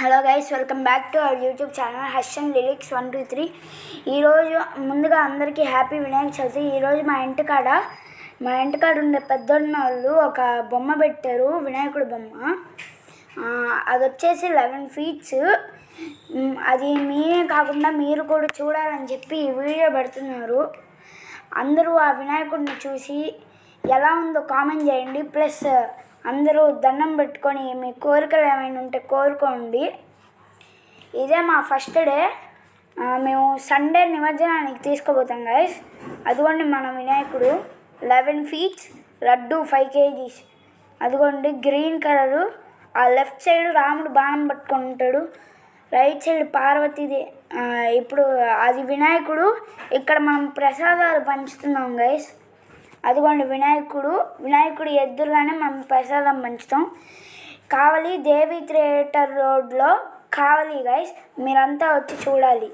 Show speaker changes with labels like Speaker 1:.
Speaker 1: Hello guys, welcome back to our YouTube channel Harshan lyrics 123. ఈరోజు ముందుగా అందరికీ హ్యాపీ వినాయక చవితి. ఈరోజు మా ఇంటికాడ ఉండే పెద్దోళ్ళు ఒక బొమ్మ పెట్టారు, వినాయకుడి బొమ్మ. అది వచ్చేసి 11 feet. అది మీరే కాకుండా మీరు కూడా చూడాలని చెప్పి ఈ వీడియో పెడుతున్నారు. అందరూ ఆ వినాయకుడిని చూసి ఎలా ఉందో కామెంట్ చేయండి. ప్లస్ అందరూ దండం పెట్టుకొని మీ కోరికలు ఏమైనా ఉంటే కోరుకోండి. ఇదే మా ఫస్ట్ డే. మేము సండే నిమజ్జనానికి తీసుకుపోతాం గైస్. అదిగోండి మన వినాయకుడు 11 feet, లడ్డు 5 kgs. అదిగోండి గ్రీన్ కలరు. ఆ లెఫ్ట్ సైడ్ రాముడు బాణం పట్టుకొని ఉంటాడు, రైట్ సైడ్ పార్వతీది. ఇప్పుడు అది వినాయకుడు. ఇక్కడ మనం ప్రసాదాలు పంచుతున్నాం గైస్. అదిగోండి వినాయకుడు ఎదురుగానే మనం ప్రసాదం పంచుతాం. కావలి దేవి థియేటర్ రోడ్లో కావలి గైస్, మీరంతా వచ్చి చూడాలి.